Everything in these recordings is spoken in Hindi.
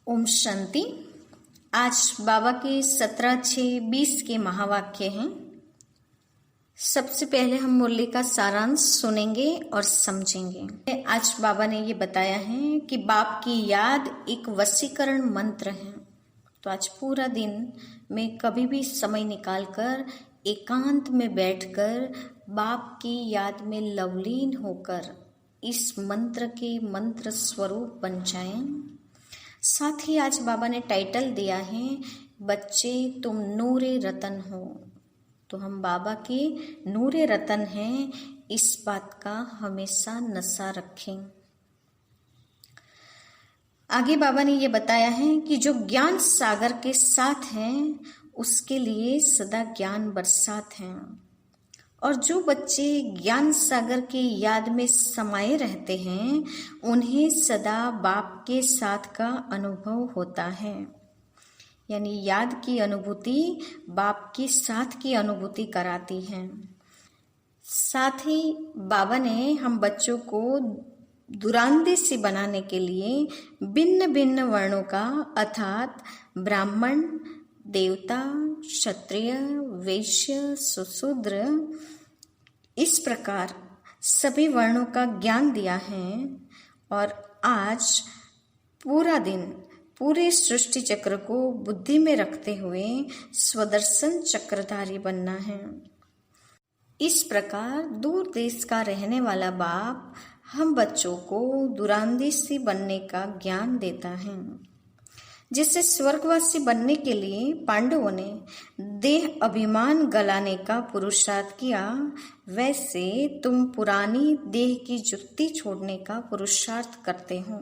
ओम शांति। आज बाबा के 17-6-20 के महावाक्य हैं। सबसे पहले हम मुरली का सारांश सुनेंगे और समझेंगे। आज बाबा ने ये बताया है कि बाप की याद एक वशीकरण मंत्र है। तो आज पूरा दिन में कभी भी समय निकालकर एकांत में बैठकर बाप की याद में लवलीन होकर इस मंत्र के मंत्र स्वरूप बन जाएं। साथ ही आज बाबा ने टाइटल दिया है, बच्चे तुम नूरे रतन हो। तो हम बाबा के नूरे रतन हैं, इस बात का हमेशा नशा रखें। आगे बाबा ने ये बताया है कि जो ज्ञान सागर के साथ हैं उसके लिए सदा ज्ञान बरसात है, और जो बच्चे ज्ञान सागर की याद में समाये रहते हैं उन्हें सदा बाप के साथ का अनुभव होता है। यानी याद की अनुभूति बाप के साथ की अनुभूति कराती है। साथ ही बाबा ने हम बच्चों को दुरांदेशी बनाने के लिए भिन्न भिन्न वर्णों का अर्थात ब्राह्मण, देवता, क्षत्रिय, वैश्य, सुशूद्र, इस प्रकार सभी वर्णों का ज्ञान दिया है। और आज पूरा दिन पूरे सृष्टि चक्र को बुद्धि में रखते हुए स्वदर्शन चक्रधारी बनना है। इस प्रकार दूर देश का रहने वाला बाप हम बच्चों को दुरांदेशी बनने का ज्ञान देता है। जिससे स्वर्गवासी बनने के लिए पांडवों ने देह अभिमान गलाने का पुरुषार्थ किया, वैसे तुम पुरानी देह की जुत्ती छोड़ने का पुरुषार्थ करते हो।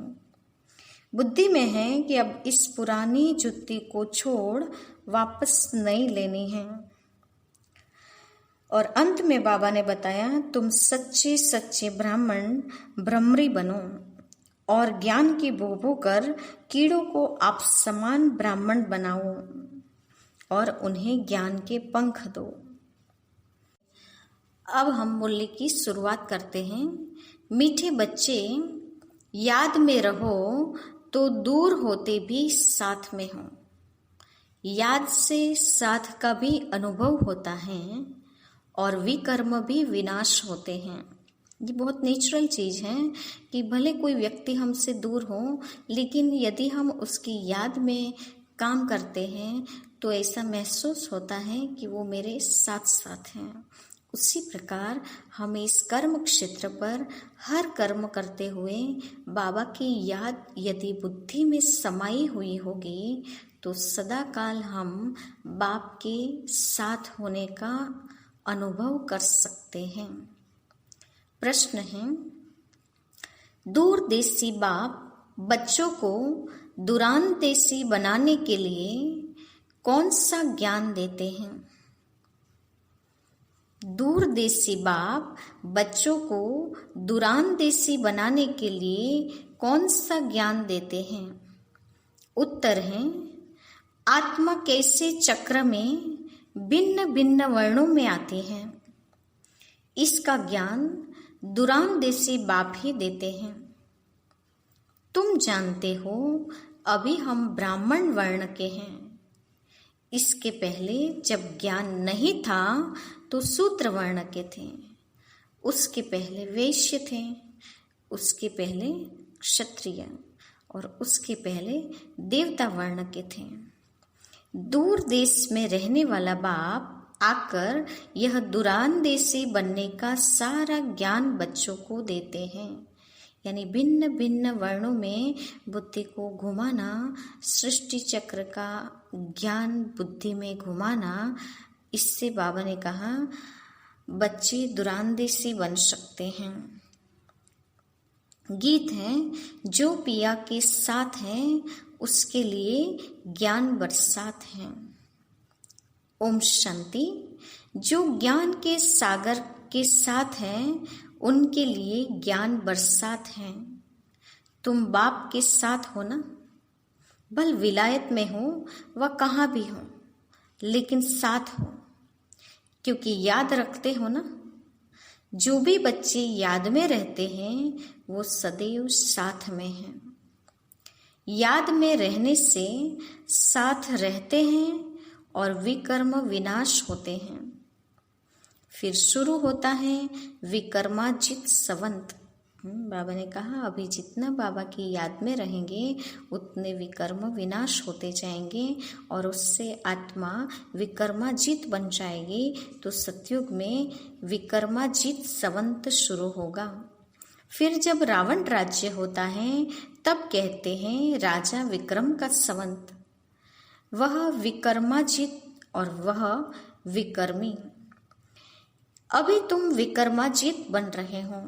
बुद्धि में है कि अब इस पुरानी जुत्ती को छोड़ वापस नई लेनी है। और अंत में बाबा ने बताया, तुम सच्चे सच्चे ब्राह्मण ब्रह्मरी बनो और ज्ञान की भोभो कर कीड़ों को आप समान ब्राह्मण बनाओ और उन्हें ज्ञान के पंख दो। अब हम मुरली की शुरुआत करते हैं। मीठे बच्चे याद में रहो तो दूर होते भी साथ में हो। याद से साथ का भी अनुभव होता है और विकर्म भी विनाश होते हैं। ये बहुत नेचुरल चीज़ है कि भले कोई व्यक्ति हमसे दूर हो, लेकिन यदि हम उसकी याद में काम करते हैं तो ऐसा महसूस होता है कि वो मेरे साथ साथ हैं। उसी प्रकार हमें इस कर्म क्षेत्र पर हर कर्म करते हुए बाबा की याद यदि बुद्धि में समाई हुई होगी तो सदा काल हम बाप के साथ होने का अनुभव कर सकते हैं। प्रश्न है, दूरदेशी बाप बच्चों को दुरांदेशी बनाने के लिए कौन सा ज्ञान देते हैं? दूरदेशी बाप बच्चों को दुरांदेशी बनाने के लिए कौन सा ज्ञान देते हैं? उत्तर है, आत्मा कैसे चक्र में भिन्न भिन्न वर्णों में आती है, इसका ज्ञान दुरांदेशी बाप ही देते हैं। तुम जानते हो अभी हम ब्राह्मण वर्ण के हैं। इसके पहले जब ज्ञान नहीं था तो शूद्र वर्ण के थे, उसके पहले वैश्य थे, उसके पहले क्षत्रिय और उसके पहले देवता वर्ण के थे। दूर देश में रहने वाला बाप आकर यह दुरांदेशी बनने का सारा ज्ञान बच्चों को देते हैं। यानी भिन्न भिन्न वर्णों में बुद्धि को घुमाना, सृष्टि चक्र का ज्ञान बुद्धि में घुमाना, इससे बाबा ने कहा बच्चे दुरांदेशी बन सकते हैं। गीत है, जो पिया के साथ है उसके लिए ज्ञान बरसात है। ओम शांति। जो ज्ञान के सागर के साथ हैं उनके लिए ज्ञान बरसात है। तुम बाप के साथ हो ना, भल विलायत में हो व कहाँ भी हो, लेकिन साथ हो, क्योंकि याद रखते हो ना। जो भी बच्चे याद में रहते हैं वो सदैव साथ में हैं। याद में रहने से साथ रहते हैं और विकर्म विनाश होते हैं। फिर शुरू होता है विकर्माजित संवत। बाबा ने कहा अभी जितना बाबा की याद में रहेंगे उतने विकर्म विनाश होते जाएंगे और उससे आत्मा विकर्माजित बन जाएगी। तो सतयुग में विकर्माजित संवत शुरू होगा। फिर जब रावण राज्य होता है तब कहते हैं राजा विक्रम का संवत। वह विकर्माजित और वह विकर्मी। अभी तुम विकर्माजित बन रहे हो,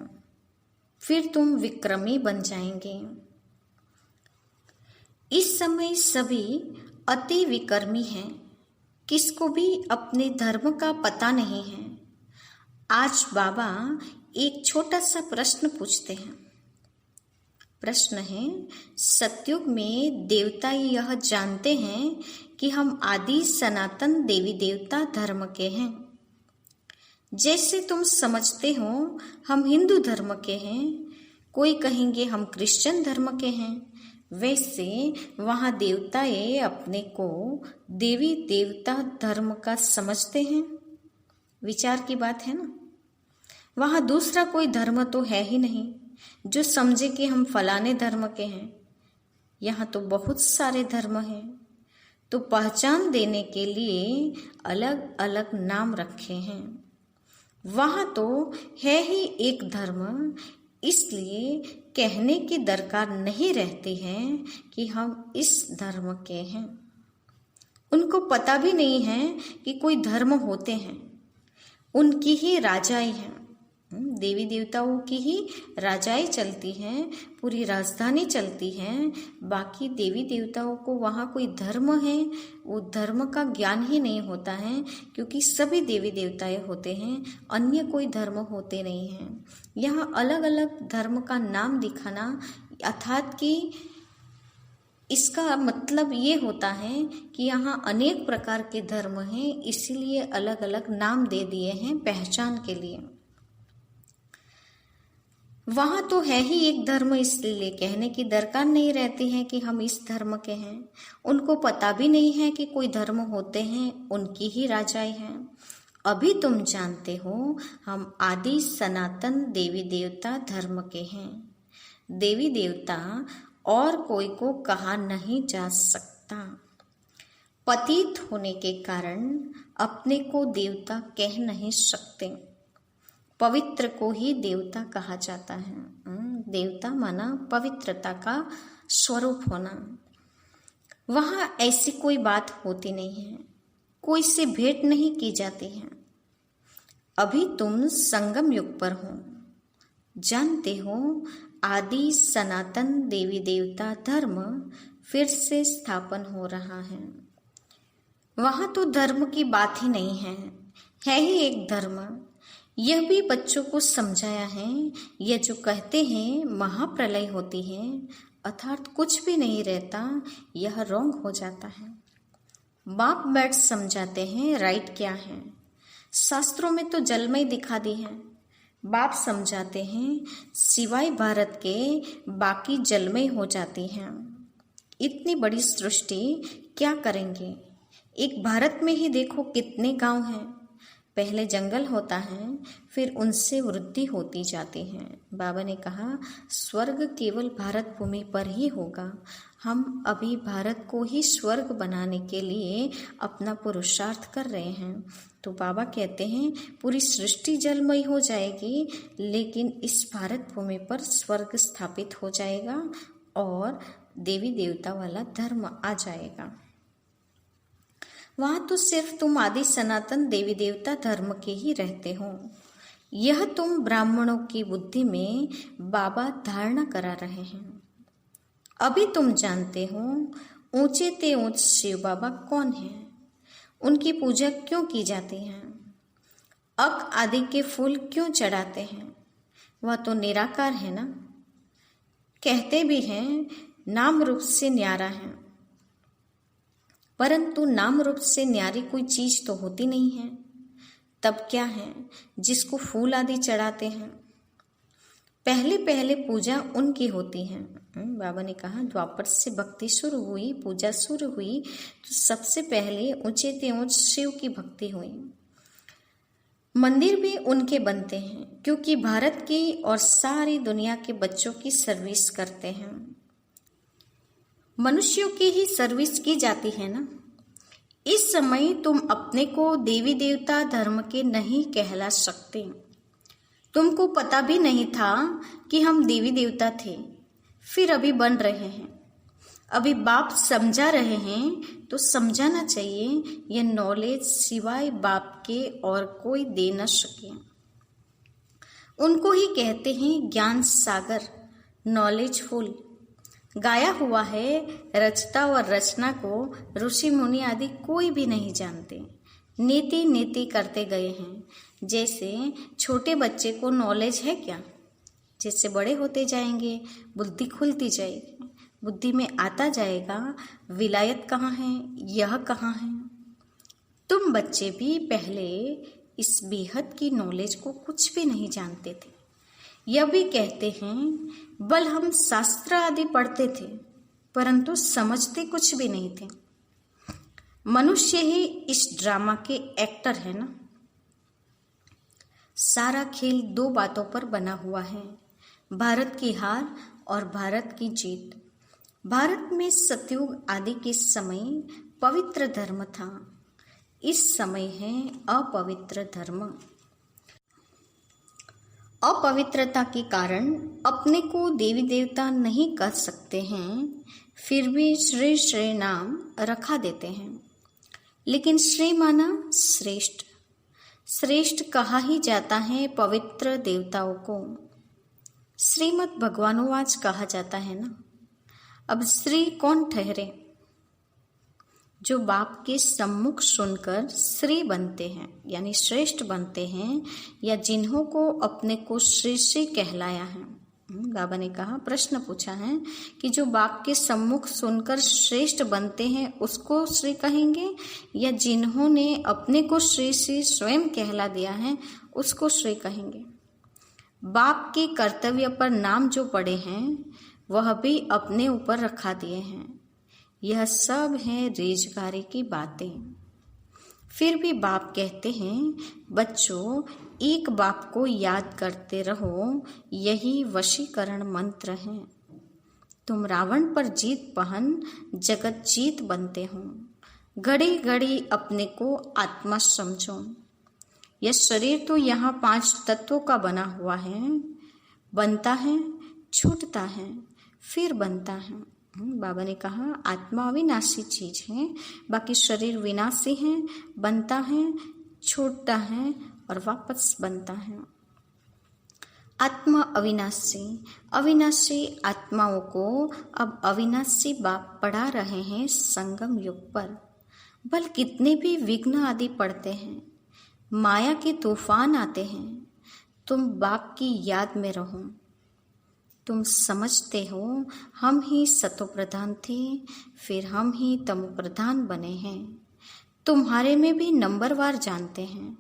फिर तुम विक्रमी बन जाएंगे। इस समय सभी अति विकर्मी हैं, किसको भी अपने धर्म का पता नहीं है। आज बाबा एक छोटा सा प्रश्न पूछते हैं। प्रश्न है, सतयुग में देवता यह जानते हैं कि हम आदि सनातन देवी देवता धर्म के हैं। जैसे तुम समझते हो हम हिंदू धर्म के हैं, कोई कहेंगे हम क्रिश्चियन धर्म के हैं, वैसे वहाँ देवताएं अपने को देवी देवता धर्म का समझते हैं। विचार की बात है ना। वहाँ दूसरा कोई धर्म तो है ही नहीं जो समझे कि हम फलाने धर्म के हैं। यहाँ तो बहुत सारे धर्म हैं, तो पहचान देने के लिए अलग अलग नाम रखे हैं। वहाँ तो है ही एक धर्म, इसलिए कहने की दरकार नहीं रहती है कि हम इस धर्म के हैं। उनको पता भी नहीं है कि कोई धर्म होते हैं, उनकी ही राजाएं हैं। देवी देवताओं की ही राजाएं चलती हैं, पूरी राजधानी चलती हैं। बाकी देवी देवताओं को वहाँ कोई धर्म है वो धर्म का ज्ञान ही नहीं होता है, क्योंकि सभी देवी देवताएं होते हैं, अन्य कोई धर्म होते नहीं हैं। यहाँ अलग अलग धर्म का नाम दिखाना अर्थात कि इसका मतलब ये होता है कि यहाँ अनेक प्रकार के धर्म हैं, इसीलिए अलग अलग नाम दे दिए हैं पहचान के लिए। वहाँ तो है ही एक धर्म, इसलिए कहने की दरकार नहीं रहती है कि हम इस धर्म के हैं। उनको पता भी नहीं है कि कोई धर्म होते हैं, उनकी ही राजाएं हैं। अभी तुम जानते हो हम आदि सनातन देवी देवता धर्म के हैं। देवी देवता और कोई को कहा नहीं जा सकता। पतित होने के कारण अपने को देवता कह नहीं सकते। पवित्र को ही देवता कहा जाता है। देवता माना पवित्रता का स्वरूप होना। वहाँ ऐसी कोई बात होती नहीं है, कोई से भेंट नहीं की जाती है। अभी तुम संगम युग पर हो, जानते हो आदि सनातन देवी देवता धर्म फिर से स्थापन हो रहा है। वहाँ तो धर्म की बात ही नहीं है ही एक धर्म। यह भी बच्चों को समझाया है। यह जो कहते हैं महाप्रलय होती है अर्थात कुछ भी नहीं रहता, यह रॉन्ग हो जाता है। बाप बैठ समझाते हैं राइट क्या है। शास्त्रों में तो जलमय दिखा दी है। बाप समझाते हैं सिवाय भारत के बाकी जलमय हो जाती हैं। इतनी बड़ी सृष्टि क्या करेंगे। एक भारत में ही देखो कितने गांव हैं। पहले जंगल होता है, फिर उनसे वृद्धि होती जाती है। बाबा ने कहा स्वर्ग केवल भारत भूमि पर ही होगा। हम अभी भारत को ही स्वर्ग बनाने के लिए अपना पुरुषार्थ कर रहे हैं। तो बाबा कहते हैं पूरी सृष्टि जलमयी हो जाएगी, लेकिन इस भारत भूमि पर स्वर्ग स्थापित हो जाएगा और देवी देवता वाला धर्म आ जाएगा। वहाँ तो सिर्फ तुम आदि सनातन देवी देवता धर्म के ही रहते हो। यह तुम ब्राह्मणों की बुद्धि में बाबा धारणा करा रहे हैं। अभी तुम जानते हो ऊंचे ते ऊंच शिव बाबा कौन है, उनकी पूजा क्यों की जाती है, अक आदि के फूल क्यों चढ़ाते हैं। वह तो निराकार है ना। कहते भी हैं नाम रूप से न्यारा है, परंतु नाम रूप से न्यारी कोई चीज तो होती नहीं है। तब क्या है जिसको फूल आदि चढ़ाते हैं। पहले पहले पूजा उनकी होती है। बाबा ने कहा द्वापर से भक्ति शुरू हुई, पूजा शुरू हुई तो सबसे पहले ऊंचे ते ऊंच शिव की भक्ति हुई। मंदिर भी उनके बनते हैं क्योंकि भारत की और सारी दुनिया के बच्चों की सर्विस करते हैं। मनुष्यों की ही सर्विस की जाती है ना। इस समय तुम अपने को देवी देवता धर्म के नहीं कहला सकते। तुमको पता भी नहीं था कि हम देवी देवता थे, फिर अभी बन रहे हैं। अभी बाप समझा रहे हैं तो समझाना चाहिए। यह नॉलेज सिवाय बाप के और कोई दे न सके। उनको ही कहते हैं ज्ञान सागर, नॉलेजफुल। गाया हुआ है, रचता और रचना को ऋषि मुनि आदि कोई भी नहीं जानते। नीति नीति करते गए हैं। जैसे छोटे बच्चे को नॉलेज है क्या? जैसे बड़े होते जाएंगे बुद्धि खुलती जाएगी, बुद्धि में आता जाएगा विलायत कहाँ है, यह कहाँ है। तुम बच्चे भी पहले इस बेहद की नॉलेज को कुछ भी नहीं जानते थे। यह भी कहते हैं बल हम शास्त्र आदि पढ़ते थे परंतु समझते कुछ भी नहीं थे। मनुष्य ही इस ड्रामा के एक्टर है ना। सारा खेल दो बातों पर बना हुआ है, भारत की हार और भारत की जीत। भारत में सतयुग आदि के समय पवित्र धर्म था, इस समय है अपवित्र धर्म। अपवित्रता के कारण अपने को देवी देवता नहीं कह सकते हैं, फिर भी श्री श्री नाम रखा देते हैं। लेकिन श्री माना श्रेष्ठ, श्रेष्ठ कहा ही जाता है पवित्र देवताओं को। श्रीमद् भगवानोवाच कहा जाता है ना। अब श्री कौन ठहरे? जो बाप के सम्मुख सुनकर श्री बनते हैं यानी श्रेष्ठ बनते हैं, या जिन्हों को अपने को श्री श्री कहलाया है। बाबा ने कहा, प्रश्न पूछा है कि जो बाप के सम्मुख सुनकर श्रेष्ठ बनते हैं उसको श्री कहेंगे, या जिन्होंने अपने को श्री श्री स्वयं कहला दिया है उसको श्री कहेंगे। बाप के कर्तव्य पर नाम जो पड़े हैं वह भी अपने ऊपर रखा दिए हैं। यह सब है रेजगारी की बातें। फिर भी बाप कहते हैं बच्चों, एक बाप को याद करते रहो, यही वशीकरण मंत्र है। तुम रावण पर जीत पहन जगत जीत बनते हो। घड़ी घड़ी अपने को आत्मा समझो। यह शरीर तो यहाँ 5 तत्वों का बना हुआ है। बनता है, छूटता है, फिर बनता है। बाबा ने कहा आत्मा अविनाशी चीज है, बाकी शरीर विनाशी है। बनता है, छूटता है और वापस बनता है। आत्मा अविनाशी, अविनाशी आत्माओं को अब अविनाशी बाप पढ़ा रहे हैं संगम युग पर। बल कितने भी विघ्न आदि पड़ते हैं, माया के तूफान आते हैं, तुम बाप की याद में रहो। तुम समझते हो हम ही सतो प्रधान थे, फिर हम ही तमो प्रधान बने हैं। तुम्हारे में भी नंबरवार जानते हैं।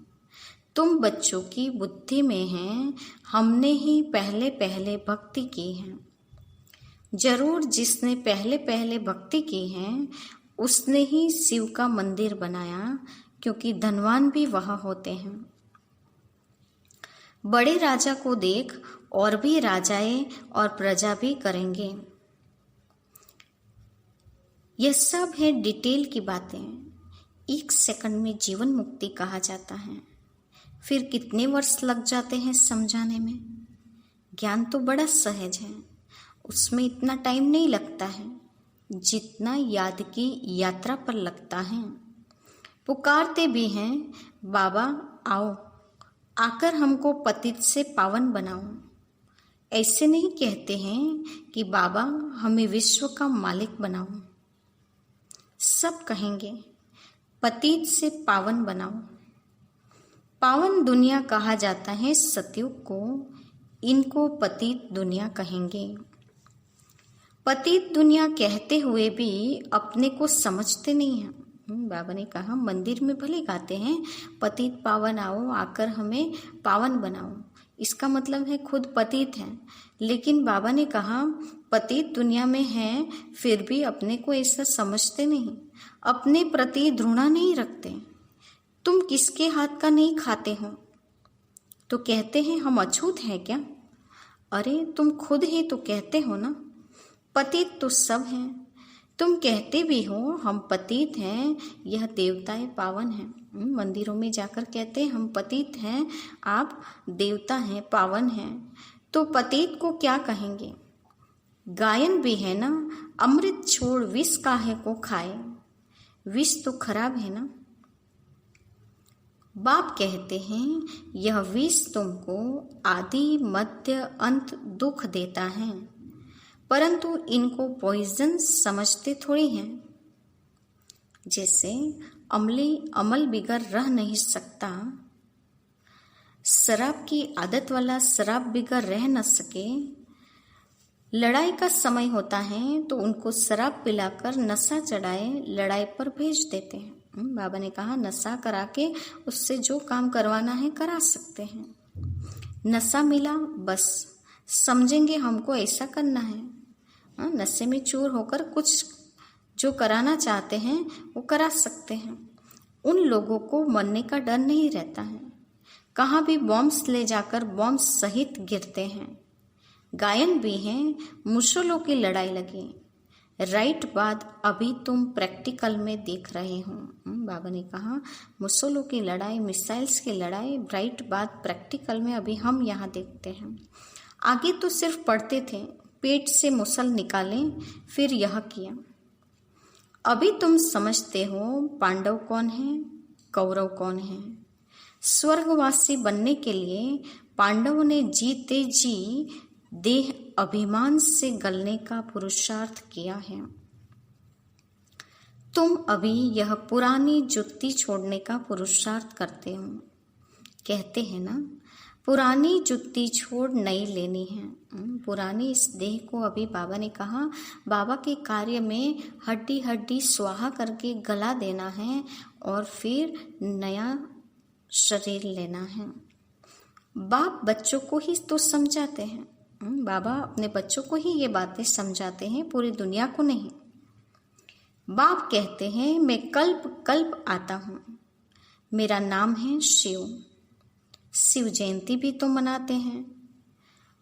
तुम बच्चों की बुद्धि में हैं, हमने ही पहले पहले भक्ति की है। जरूर जिसने पहले पहले भक्ति की है उसने ही शिव का मंदिर बनाया, क्योंकि धनवान भी वहाँ होते हैं। बड़े राजा को देख और भी राजाएं और प्रजा भी करेंगे। यह सब है डिटेल की बातें। 1 सेकंड में जीवन मुक्ति कहा जाता है, फिर कितने वर्ष लग जाते हैं समझाने में। ज्ञान तो बड़ा सहज है, उसमें इतना टाइम नहीं लगता है जितना याद की यात्रा पर लगता है। पुकारते भी हैं बाबा आओ, आकर हमको पतित से पावन बनाओ। ऐसे नहीं कहते हैं कि बाबा हमें विश्व का मालिक बनाओ। सब कहेंगे पतित से पावन बनाओ। पावन दुनिया कहा जाता है सतयुग को, इनको पतित दुनिया कहेंगे। पतित दुनिया कहते हुए भी अपने को समझते नहीं हैं। बाबा ने कहा मंदिर में भले गाते हैं पतित पावन आओ, आकर हमें पावन बनाओ। इसका मतलब है खुद पतित हैं। लेकिन बाबा ने कहा पतित दुनिया में हैं, फिर भी अपने को ऐसा समझते नहीं, अपने प्रति घृणा नहीं रखते। तुम किसके हाथ का नहीं खाते हो तो कहते हैं हम अछूत हैं क्या? अरे तुम खुद ही तो कहते हो ना, पतित तो सब हैं। तुम कहते भी हो हम पतित हैं, यह देवताएं पावन हैं। मंदिरों में जाकर कहते हैं हम पतित हैं, आप देवता हैं, पावन हैं। तो पतित को क्या कहेंगे? गायन भी है ना, अमृत छोड़ विष काहे को खाए, विष तो खराब है ना। बाप कहते हैं यह विष तुमको आदि मध्य अंत दुख देता है, परंतु इनको पॉइजन समझते थोड़ी हैं। जैसे अमल बिगर रह नहीं सकता, शराब की आदत वाला शराब बिगर रह न सके। लड़ाई का समय होता है तो उनको शराब पिलाकर नशा चढ़ाए लड़ाई पर भेज देते हैं। बाबा ने कहा नशा करा के उससे जो काम करवाना है करा सकते हैं। नशा मिला बस समझेंगे हमको ऐसा करना है। नशे में चूर होकर कुछ जो कराना चाहते हैं वो करा सकते हैं। उन लोगों को मरने का डर नहीं रहता है, कहाँ भी बॉम्ब्स ले जाकर बॉम्ब सहित गिरते हैं। गायन भी हैं, मुसलों की लड़ाई लगी, राइट बात अभी तुम प्रैक्टिकल में देख रहे हो। बाबा ने कहा मुसलों की लड़ाई, मिसाइल्स की लड़ाई, राइट बात प्रैक्टिकल में अभी हम यहाँ देखते हैं। आगे तो सिर्फ पढ़ते थे, पेट से मुसल निकालें, फिर यह किया। अभी तुम समझते हो पांडव कौन है, कौरव कौन है। स्वर्गवासी बनने के लिए पांडवों ने जीते जी देह अभिमान से गलने का पुरुषार्थ किया है। तुम अभी यह पुरानी जुत्ती छोड़ने का पुरुषार्थ करते हो। कहते हैं ना पुरानी जुत्ती छोड़ नई लेनी है। पुरानी इस देह को अभी बाबा ने कहा बाबा के कार्य में हड्डी हड्डी स्वाहा करके गला देना है और फिर नया शरीर लेना है। बाप बच्चों को ही तो समझाते हैं। बाबा अपने बच्चों को ही ये बातें समझाते हैं, पूरी दुनिया को नहीं। बाप कहते हैं मैं कल्प कल्प आता हूँ, मेरा नाम है शिव। शिव जयंती भी तो मनाते हैं।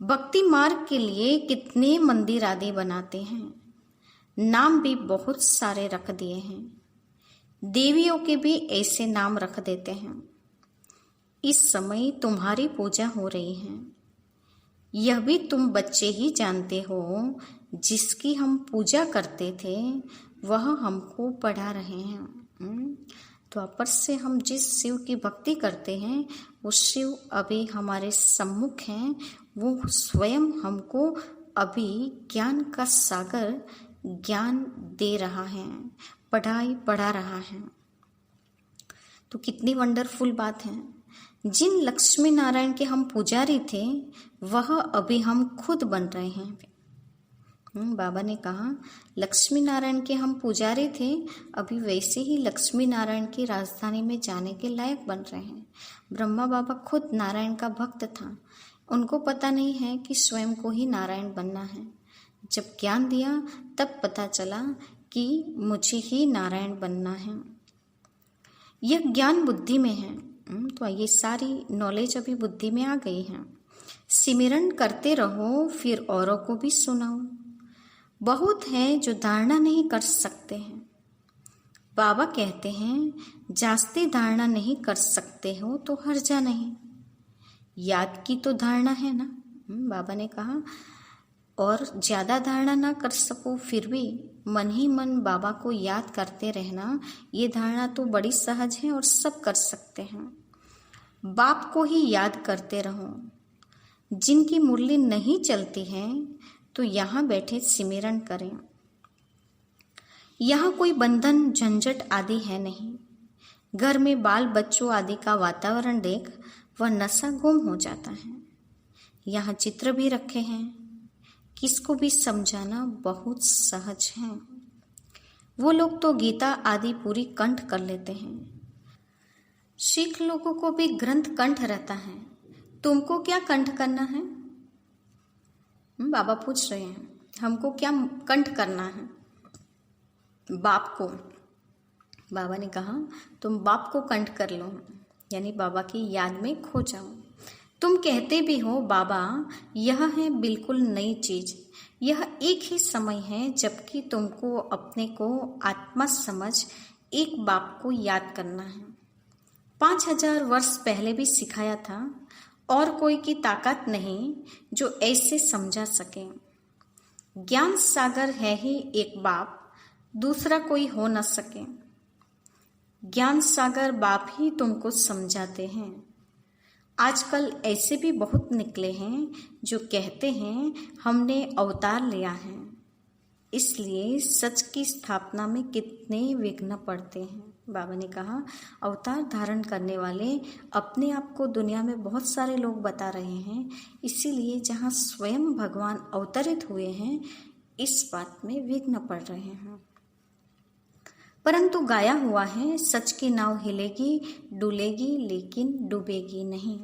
भक्ति मार्ग के लिए कितने मंदिर आदि बनाते हैं, नाम भी बहुत सारे रख दिए हैं। देवियों के भी ऐसे नाम रख देते हैं। इस समय तुम्हारी पूजा हो रही है, यह भी तुम बच्चे ही जानते हो। जिसकी हम पूजा करते थे वह हमको पढ़ा रहे हैं। तो अपर से हम जिस शिव की भक्ति करते हैं वो शिव अभी हमारे सम्मुख हैं। वो स्वयं हमको अभी ज्ञान का सागर ज्ञान दे रहा है, पढ़ा रहा है। तो कितनी वंडरफुल बात है। जिन लक्ष्मी नारायण के हम पुजारी थे वह अभी हम खुद बन रहे हैं। बाबा ने कहा लक्ष्मी नारायण के हम पुजारी थे, अभी वैसे ही लक्ष्मी नारायण की राजधानी में जाने के लायक बन रहे हैं। ब्रह्मा बाबा खुद नारायण का भक्त था, उनको पता नहीं है कि स्वयं को ही नारायण बनना है। जब ज्ञान दिया तब पता चला कि मुझे ही नारायण बनना है। यह ज्ञान बुद्धि में है। तो ये सारी नॉलेज अभी बुद्धि में आ गई है। सिमरन करते रहो, फिर औरों को भी सुनाओ। बहुत है जो धारणा नहीं कर सकते हैं। बाबा कहते हैं जास्ती धारणा नहीं कर सकते हो तो हर्जा नहीं। याद की तो धारणा है ना। बाबा ने कहा और ज्यादा धारणा ना कर सको फिर भी मन ही मन बाबा को याद करते रहना, ये धारणा तो बड़ी सहज है और सब कर सकते हैं। बाप को ही याद करते रहो। जिनकी मुरली नहीं चलती है तो यहाँ बैठे सिमरन करें। यहाँ कोई बंधन झंझट आदि है नहीं। घर में बाल बच्चों आदि का वातावरण देख वह नशा गुम हो जाता है। यहाँ चित्र भी रखे हैं, किसको भी समझाना बहुत सहज है। वो लोग तो गीता आदि पूरी कंठ कर लेते हैं। सिख लोगों को भी ग्रंथ कंठ रहता है, तुमको क्या कंठ करना है? बाबा पूछ रहे हैं, हमको क्या कंठ करना है? बाप को। बाबा ने कहा, तुम बाप को कंठ कर लो, यानी बाबा की याद में खो जाओ। तुम कहते भी हो बाबा यह है बिल्कुल नई चीज, यह एक ही समय है जबकि तुमको अपने को आत्मा समझ एक बाप को याद करना है। 5000 वर्ष पहले भी सिखाया था और कोई की ताकत नहीं जो ऐसे समझा सके। ज्ञान सागर है ही एक बाप, दूसरा कोई हो न सके। ज्ञान सागर बाप ही तुमको समझाते हैं। आजकल ऐसे भी बहुत निकले हैं जो कहते हैं हमने अवतार लिया है, इसलिए सच की स्थापना में कितने विघ्न पड़ते हैं। बाबा ने कहा, अवतार धारण करने वाले अपने आप को दुनिया में बहुत सारे लोग बता रहे हैं, इसीलिए जहाँ स्वयं भगवान अवतरित हुए हैं इस बात में विघ्न पड़ रहे हैं। परंतु गाया हुआ है, सच की नाव हिलेगी डुलेगी लेकिन डूबेगी नहीं।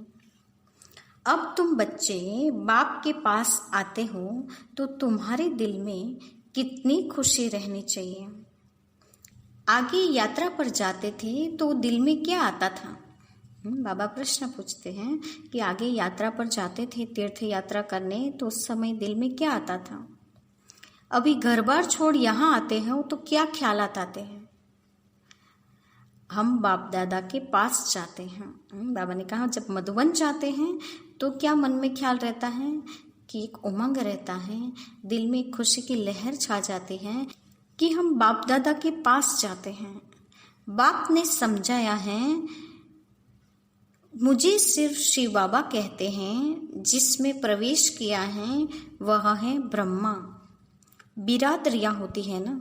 अब तुम बच्चे बाप के पास आते हो तो तुम्हारे दिल में कितनी खुशी रहनी चाहिए। आगे यात्रा पर जाते थे तो दिल में क्या आता था? बाबा प्रश्न पूछते हैं कि आगे यात्रा पर जाते थे, तीर्थ यात्रा करने, तो उस समय दिल में क्या आता था? अभी घर बार छोड़ यहाँ आते हो तो क्या ख्यालात आते हैं? हम बाप दादा के पास जाते हैं। बाबा ने कहा, जब मधुबन जाते हैं तो क्या मन में ख्याल रहता है कि एक उमंग रहता है, दिल में खुशी की लहर छा जाती है कि हम बाप दादा के पास जाते हैं। बाप ने समझाया है, मुझे सिर्फ शिव बाबा कहते हैं, जिसमें प्रवेश किया है वह है ब्रह्मा। बिरादरियां होती है ना,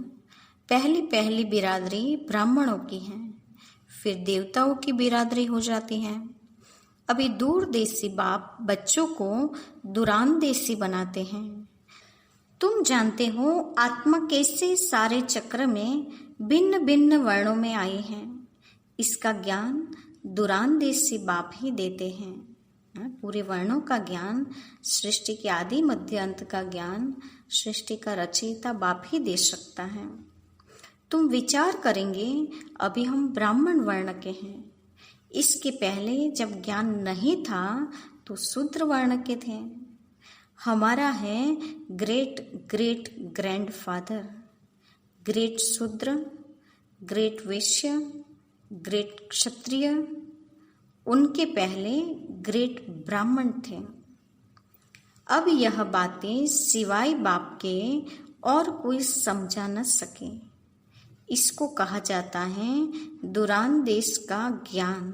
पहली बिरादरी ब्राह्मणों की है, फिर देवताओं की बिरादरी हो जाती है। अभी दूर देशी बाप बच्चों को दुरान देशी बनाते हैं। तुम जानते हो आत्मा कैसे सारे चक्र में भिन्न भिन्न वर्णों में आई है, इसका ज्ञान दुरान देशी बाप ही देते हैं। पूरे वर्णों का ज्ञान, सृष्टि के आदि मध्य अंत का ज्ञान सृष्टि का रचयिता बाप ही दे सकता है। तुम विचार करेंगे, अभी हम ब्राह्मण वर्ण के हैं, इसके पहले जब ज्ञान नहीं था तो शूद्र वर्ण के थे। हमारा है ग्रेट ग्रेट ग्रैंडफादर, ग्रेट शूद्र, ग्रेट वैश्य, ग्रेट क्षत्रिय, उनके पहले ग्रेट ब्राह्मण थे। अब यह बातें सिवाय बाप के और कोई समझा न सके। इसको कहा जाता है दुरान देश का ज्ञान।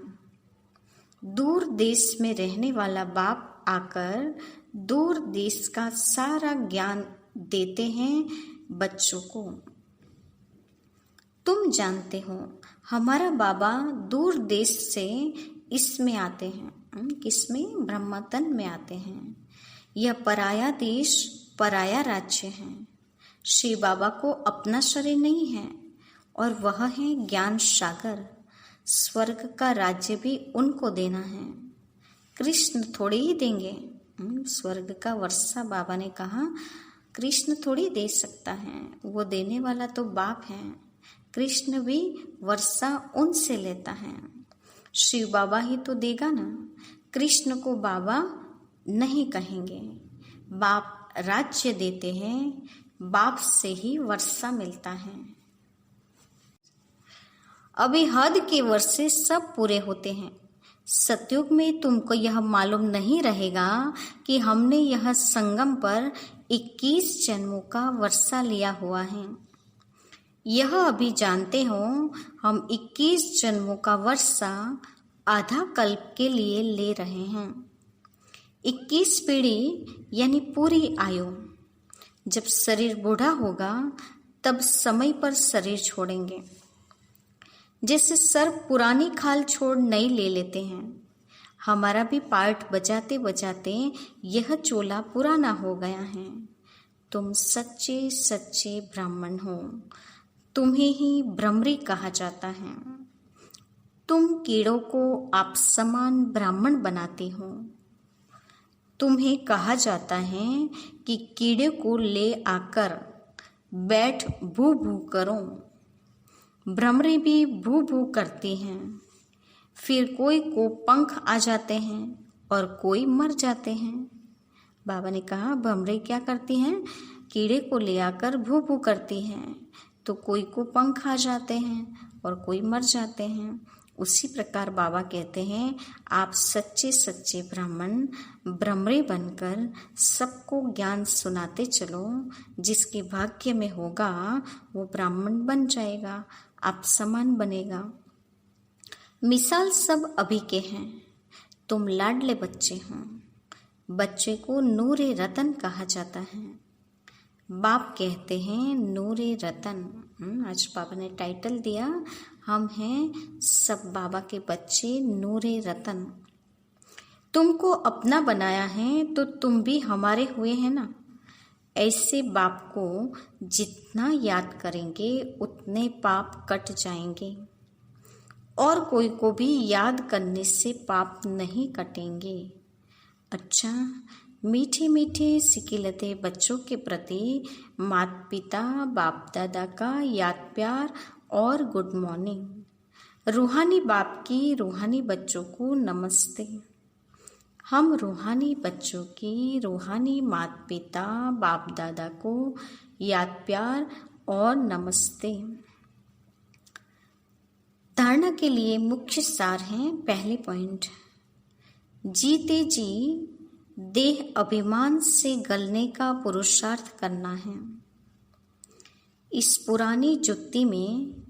दूर देश में रहने वाला बाप आकर दूर देश का सारा ज्ञान देते हैं बच्चों को। तुम जानते हो हमारा बाबा दूर देश से इसमें आते हैं, किसमें? ब्रह्मतन में आते हैं। यह पराया देश, पराया राज्य है। शिव बाबा को अपना शरीर नहीं है और वह है ज्ञान सागर। स्वर्ग का राज्य भी उनको देना है, कृष्ण थोड़े ही देंगे। स्वर्ग का वर्षा बाबा ने कहा कृष्ण थोड़ी दे सकता है, वो देने वाला तो बाप है। कृष्ण भी वर्षा उनसे लेता है, शिव बाबा ही तो देगा ना। कृष्ण को बाबा नहीं कहेंगे। बाप राज्य देते हैं, बाप से ही वर्षा मिलता है। अभी हद के वर्षे सब पूरे होते हैं। सतयुग में तुमको यह मालूम नहीं रहेगा कि हमने यह संगम पर 21 जन्मों का वर्षा लिया हुआ है। यह अभी जानते हो हम 21 जन्मों का वर्षा आधा कल्प के लिए ले रहे हैं। 21 पीढ़ी यानी पूरी आयु। जब शरीर बूढ़ा होगा तब समय पर शरीर छोड़ेंगे। जैसे सर्प पुरानी खाल छोड़ नई ले लेते हैं, हमारा भी पार्ट बजाते बजाते यह चोला पुराना हो गया है। तुम सच्चे सच्चे ब्राह्मण हो, तुम्हें ही ब्रह्मरी कहा जाता है। तुम कीड़ों को आप समान ब्राह्मण बनाते हो। तुम्हें कहा जाता है कि कीड़े को ले आकर बैठ भू भू करो। भ्रमरें भी भू भू करती हैं, फिर कोई को पंख आ जाते हैं और कोई मर जाते हैं। बाबा ने कहा भ्रमरें क्या करती हैं, कीड़े को ले आकर भू भू करती हैं, तो कोई को पंख आ जाते हैं और कोई मर जाते हैं। उसी प्रकार बाबा कहते हैं आप सच्चे सच्चे ब्राह्मण भ्रमरें बनकर सबको ज्ञान सुनाते चलो। जिसके भाग्य में होगा वो ब्राह्मण बन जाएगा, आप समान बनेगा। मिसाल सब अभी के हैं, तुम लाडले बच्चे हो। बच्चे को नूरे रतन कहा जाता है। बाप कहते हैं नूरे रतन। आज बाबा ने टाइटल दिया, हम हैं सब बाबा के बच्चे नूरे रतन। तुमको अपना बनाया है तो तुम भी हमारे हुए हैं ना। ऐसे बाप को जितना याद करेंगे उतने पाप कट जाएंगे, और कोई को भी याद करने से पाप नहीं कटेंगे। अच्छा, मीठे मीठे सिकिलते बच्चों के प्रति माता पिता बाप दादा का याद प्यार और गुड मॉर्निंग। रूहानी बाप की रूहानी बच्चों को नमस्ते। हम रूहानी बच्चों की रूहानी माता पिता बाप दादा को याद प्यार और नमस्ते। धारणा के लिए मुख्य सार है। पहले पॉइंट, जीते जी देह अभिमान से गलने का पुरुषार्थ करना है। इस पुरानी जुत्ती में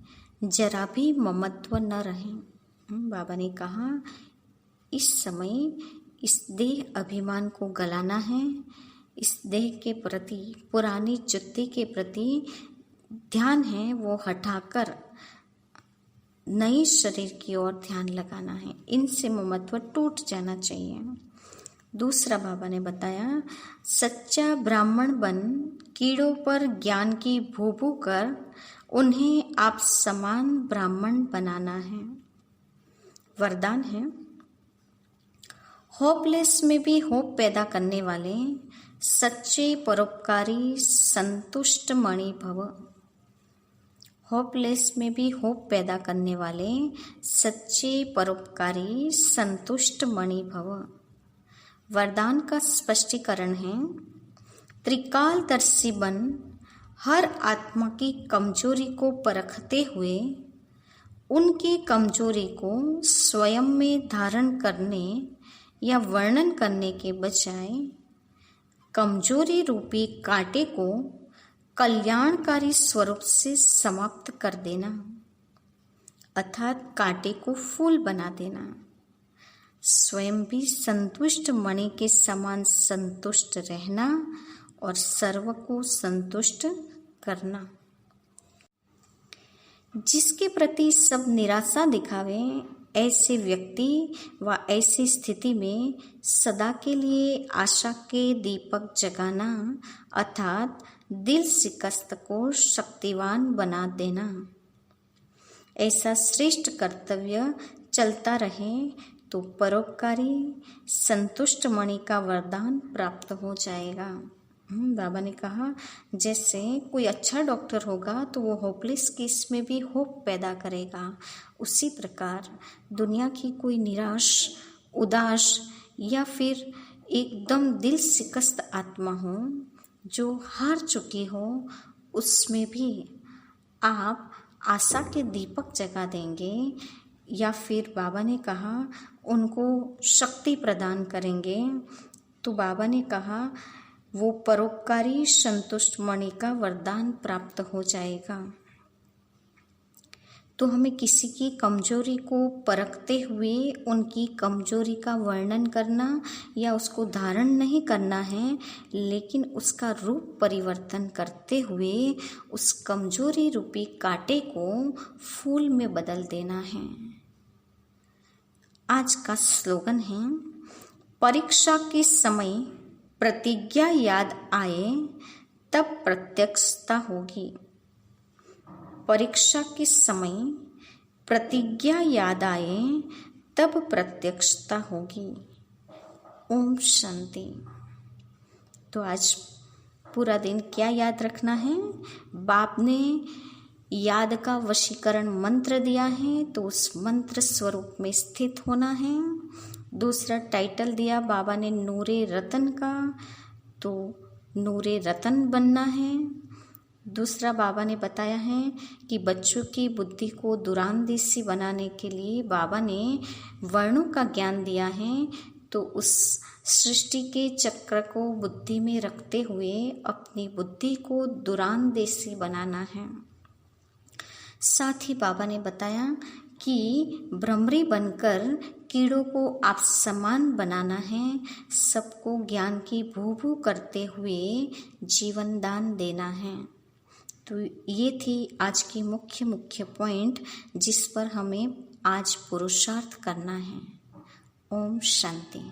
जरा भी ममत्व न रहे। बाबा ने कहा इस समय इस देह अभिमान को गलाना है। इस देह के प्रति, पुरानी जुत्ती के प्रति ध्यान है वो हटाकर नए शरीर की ओर ध्यान लगाना है। इनसे ममत्व टूट जाना चाहिए। दूसरा बाबा ने बताया सच्चा ब्राह्मण बन कीड़ों पर ज्ञान की भूभू कर उन्हें आप समान ब्राह्मण बनाना है। वरदान है, होपलेस में भी होप पैदा करने वाले सच्चे परोपकारी संतुष्ट मणि भव। होपलेस में भी होप पैदा करने वाले सच्चे परोपकारी संतुष्ट मणि भव। वरदान का स्पष्टीकरण है, त्रिकालदर्शी बन हर आत्मा की कमजोरी को परखते हुए उनकी कमजोरी को स्वयं में धारण करने या वर्णन करने के बजाय कमजोरी रूपी कांटे को कल्याणकारी स्वरूप से समाप्त कर देना, अर्थात कांटे को फूल बना देना। स्वयं भी संतुष्ट मणि के समान संतुष्ट रहना और सर्व को संतुष्ट करना। जिसके प्रति सब निराशा दिखावे ऐसे व्यक्ति व ऐसी स्थिति में सदा के लिए आशा के दीपक जगाना, अर्थात दिल शिकस्त को शक्तिवान बना देना। ऐसा श्रेष्ठ कर्तव्य चलता रहे तो परोपकारी संतुष्ट मणि का वरदान प्राप्त हो जाएगा। बाबा ने कहा जैसे कोई अच्छा डॉक्टर होगा तो वो होपलेस केस में भी होप पैदा करेगा, उसी प्रकार दुनिया की कोई निराश, उदास या फिर एकदम दिल शिकस्त आत्मा हो जो हार चुकी हो, उसमें भी आप आशा के दीपक जगा देंगे, या फिर बाबा ने कहा उनको शक्ति प्रदान करेंगे। तो बाबा ने कहा वो परोपकारी संतुष्ट मणि का वरदान प्राप्त हो जाएगा। तो हमें किसी की कमजोरी को परखते हुए उनकी कमजोरी का वर्णन करना या उसको धारण नहीं करना है, लेकिन उसका रूप परिवर्तन करते हुए उस कमजोरी रूपी कांटे को फूल में बदल देना है। आज का स्लोगन है, परीक्षा के समय प्रतिज्ञा याद आए तब प्रत्यक्षता होगी। परीक्षा के समय प्रतिज्ञा याद आए तब प्रत्यक्षता होगी। ओम शांति। तो आज पूरा दिन क्या याद रखना है? बाप ने याद का वशीकरण मंत्र दिया है, तो उस मंत्र स्वरूप में स्थित होना है। दूसरा टाइटल दिया बाबा ने नूरे रतन का, तो नूरे रतन बनना है। दूसरा बाबा ने बताया है कि बच्चों की बुद्धि को दुरानदेशी बनाने के लिए बाबा ने वर्णों का ज्ञान दिया है, तो उस सृष्टि के चक्र को बुद्धि में रखते हुए अपनी बुद्धि को दुरानदेशी बनाना है। साथ ही बाबा ने बताया कि भ्रमरी बनकर कीड़ों को आप समान बनाना है, सबको ज्ञान की भू करते हुए जीवन दान देना है। तो ये थी आज की मुख्य पॉइंट जिस पर हमें आज पुरुषार्थ करना है। ओम शांति।